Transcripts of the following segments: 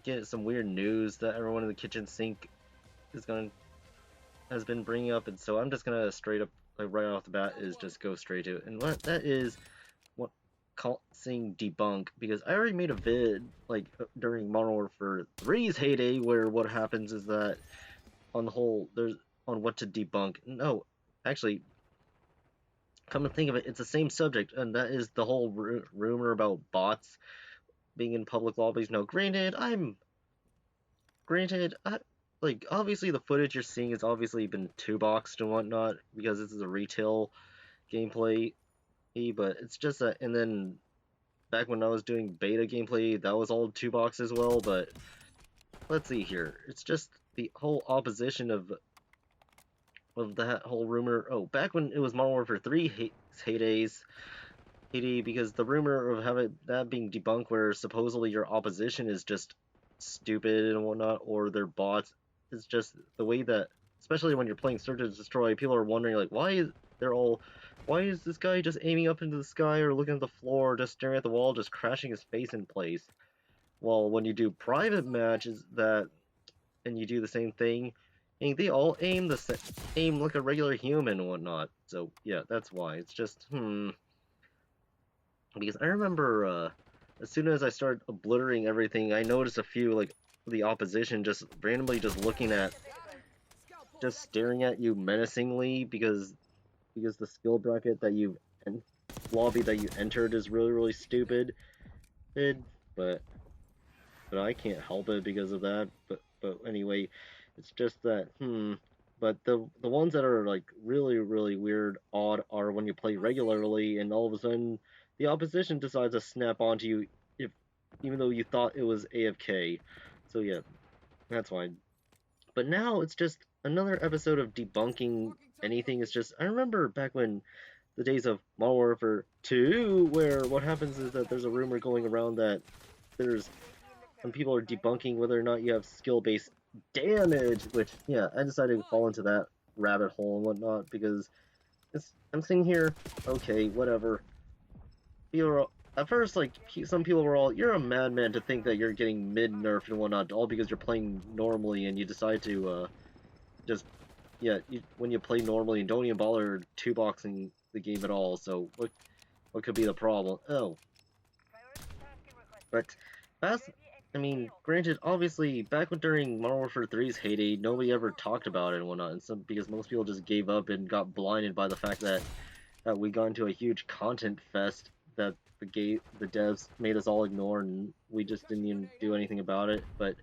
get some weird news that everyone in the kitchen sink is has been bringing up, and so I'm just gonna straight up, like right off the bat, is just go straight to it. And what that is, what saying debunk, because I already made a vid like during Modern Warfare 3's heyday, where what happens is that on the whole, there's on what to debunk. No, actually, come to think of it, it's the same subject, and that is the whole rumor about bots being in public lobbies. Now, granted, like obviously the footage you're seeing has obviously been two boxed and whatnot because this is a retail gameplay, but it's just that. And then back when I was doing beta gameplay, that was all two box as well. But let's see here, it's just the whole opposition of that whole rumor. Oh, back when it was Modern Warfare 3 heyday, because the rumor of having that being debunked, where supposedly your opposition is just stupid and whatnot, or they're bots, is just the way that, especially when you're playing Search and Destroy, people are wondering like, why is this guy just aiming up into the sky or looking at the floor, just staring at the wall, just crashing his face in place? Well, when you do private matches and you do the same thing, and they all aim aim like a regular human and whatnot. So yeah, that's why. It's just because I remember as soon as I started obliterating everything, I noticed a few like the opposition just randomly just looking at, just staring at you menacingly because the skill bracket that you lobby that you entered is really stupid. But I can't help it because of that. But anyway, it's just that But the ones that are like really weird, odd, are when you play regularly and all of a sudden the opposition decides to snap onto you, if even though you thought it was AFK. So yeah, that's fine. But now it's just another episode of debunking anything. It's just, I remember back when the days of Modern Warfare 2, where what happens is that there's a rumor going around that there's some people are debunking whether or not you have skill-based damage, which, yeah, I decided to fall into that rabbit hole and whatnot, because I'm sitting here, okay, whatever. At first, like, some people were all, you're a madman to think that you're getting mid-nerfed and whatnot, all because you're playing normally and you decide to, just, yeah, when you play normally and don't even bother two-boxing the game at all, so what could be the problem? Oh. But, I mean, granted, obviously, back during Modern Warfare 3's heyday, nobody ever talked about it and whatnot, and because most people just gave up and got blinded by the fact that we got into a huge content fest that the devs made us all ignore, and we just didn't even do anything about it. But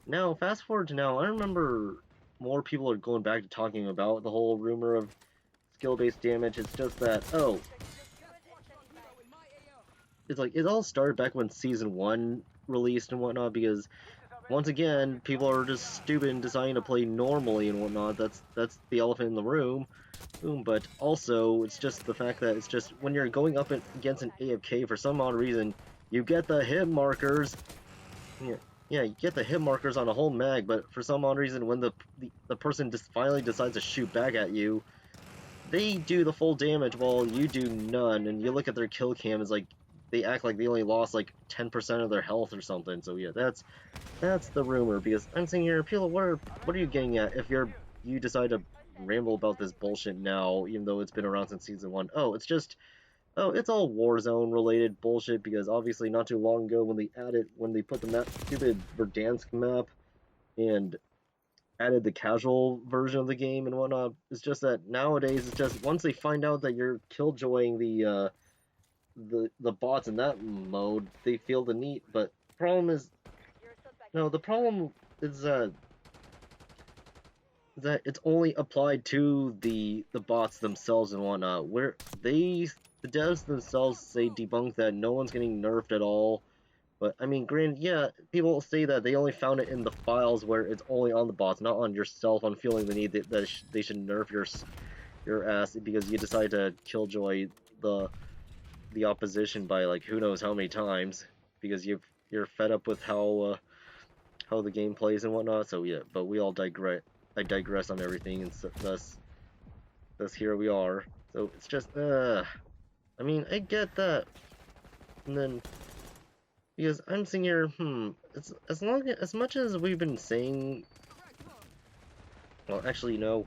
now, fast forward to now, I remember more people are going back to talking about the whole rumor of skill-based damage. It's just that, oh, it's like, it all started back when Season 1 released and whatnot, because once again, people are just stupid and deciding to play normally and whatnot. That's the elephant in the room. But also, it's just the fact that it's just when you're going up against an AFK, for some odd reason, you get the hit markers. Yeah, you get the hit markers on a whole mag, but for some odd reason, when the person just finally decides to shoot back at you, they do the full damage while you do none, and you look at their kill cam, it's like, they act like they only lost like 10% of their health or something. So yeah, that's the rumor, because I'm saying here, people, what are you getting at if you decide to ramble about this bullshit now, even though it's been around since Season 1? Oh, it's all Warzone related bullshit, because obviously not too long ago when they put the stupid Verdansk map and added the casual version of the game and whatnot, it's just that nowadays it's just once they find out that you're killjoying the bots in that mode, they feel the need. But problem is, no, the problem is that it's only applied to the bots themselves and whatnot, where the devs themselves say debunk that no one's getting nerfed at all. But I mean, granted, yeah, people say that they only found it in the files where it's only on the bots, not on yourself, on feeling the need that they should nerf your ass because you decide to killjoy the opposition by like who knows how many times because you're fed up with how the game plays and whatnot. So yeah, but we all digress. I digress on everything, and so, thus here we are. So it's just I mean, I get that, and then because I'm sitting here, it's as much as we've been saying. Well, actually, no.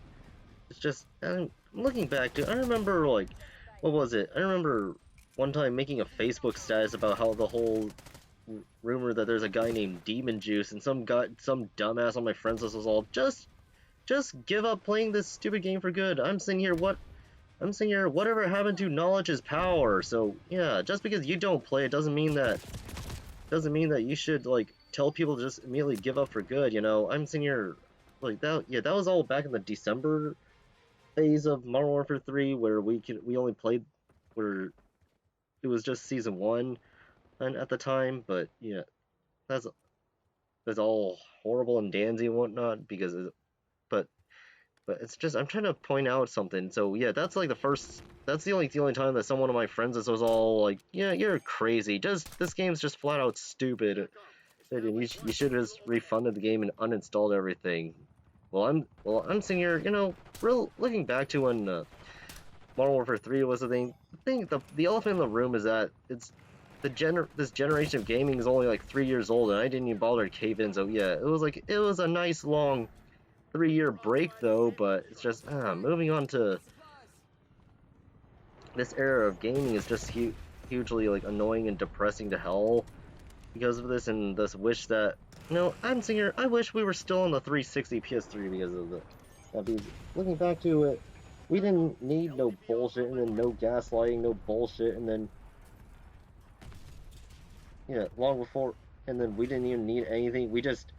It's just I'm looking back to. I remember like, what was it? I remember one time making a Facebook status about how the whole rumor that there's a guy named Demon Juice and some dumbass on my friends list was all just give up playing this stupid game for good. I'm sitting here, whatever happened to knowledge is power. So yeah, just because you don't play it doesn't mean that you should like tell people to just immediately give up for good. You know, I'm sitting here like that. Yeah, that was all back in the December phase of Modern Warfare 3, where we only played where it was just season 1 and at the time. But yeah, that's all horrible and dandy and whatnot because but it's just I'm trying to point out something. So yeah, that's like that's the only time that someone of my friends was all like, yeah, you're crazy. Just this game's just flat out stupid. And you should have just refunded the game and uninstalled everything. I'm sitting here, you know, looking back to when Modern Warfare 3 was the thing. The elephant in the room is that this generation of gaming is only like 3 years old, and I didn't even bother to cave in. So yeah, it was a nice long 3-year break though. But it's just moving on to this era of gaming is just hugely like annoying and depressing to hell because of this, and this wish that I'm sitting here. I wish we were still on the 360 PS3 because of because looking back to it, we didn't need no bullshit, and then no gaslighting, no bullshit, and then yeah, long before, and then we didn't even need anything. We just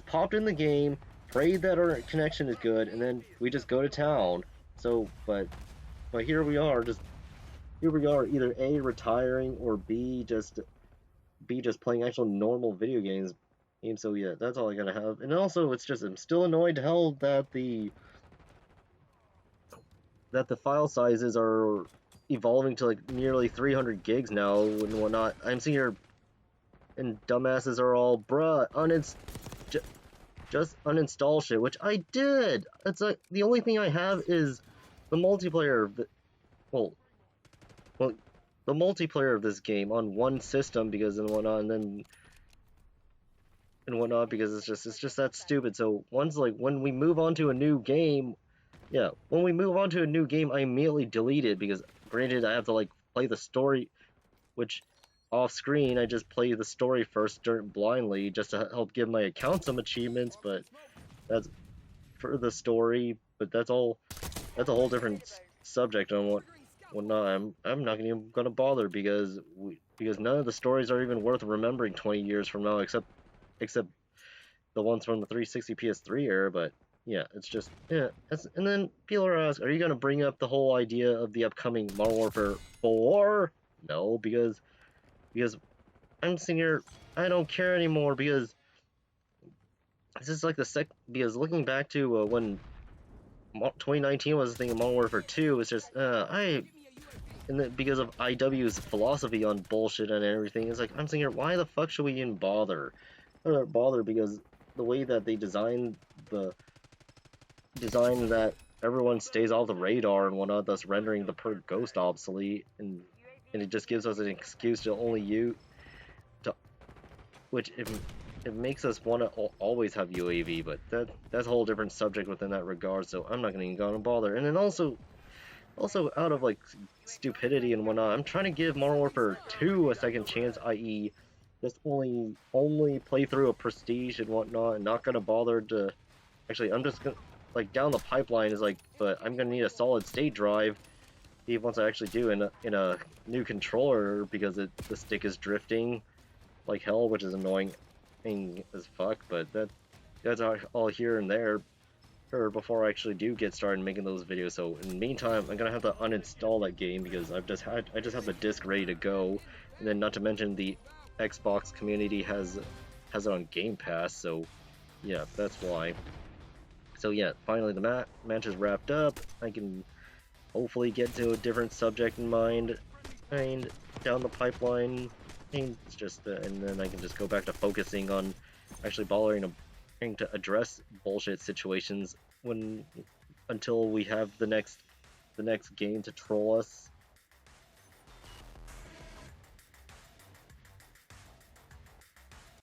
popped in the game, prayed that our connection is good, and then we just go to town. So, but here we are, either A, retiring, or B, just playing actual normal video games. So yeah, that's all I gotta have. And also, it's just I'm still annoyed to hell that the file sizes are evolving to like nearly 300 gigs now and whatnot. I'm seeing here, and dumbasses are all, bruh, just uninstall shit, which I did. It's like the only thing I have is the multiplayer. Well, the multiplayer of this game on one system because and whatnot, because it's just that stupid. So when we move on to a new game, yeah, when we move on to a new game, I immediately delete it because granted I have to like play the story, which off screen I just play the story first blindly just to help give my account some achievements, but that's for the story. But that's a whole different subject on whatnot. I'm not even gonna bother because none of the stories are even worth remembering 20 years from now, except the ones from the 360 PS3 era. But yeah, it's just yeah. And then people are asking, are you gonna bring up the whole idea of the upcoming Modern Warfare 4? No, because I'm sitting here, I don't care anymore because this is like because looking back to when 2019 was the thing of Modern Warfare 2, it's just and then because of IW's philosophy on bullshit and everything, it's like I'm sitting here, why the fuck should we even bother? Because the way that they design that everyone stays off the radar and whatnot, thus rendering the per ghost obsolete, and it just gives us an excuse to which it makes us want to always have UAV, but that's a whole different subject within that regard. So I'm not gonna even go and bother. And then also out of like stupidity and whatnot, I'm trying to give Modern Warfare 2 a second chance, i.e. just only play through a prestige and whatnot, and not gonna bother to actually. I'm just gonna like down the pipeline is like, but I'm gonna need a solid state drive once I actually do in a new controller because the stick is drifting like hell, which is annoying as fuck. But that's all here and there or before I actually do get started making those videos. So in the meantime, I'm gonna have to uninstall that game because I just have the disc ready to go, and then not to mention the Xbox community has it on Game Pass. So yeah, that's why. So yeah, finally the match is wrapped up. I can hopefully get to a different subject in mind and down the pipeline. And it's just and then I can just go back to focusing on actually bothering to address bullshit situations until we have the next game to troll us.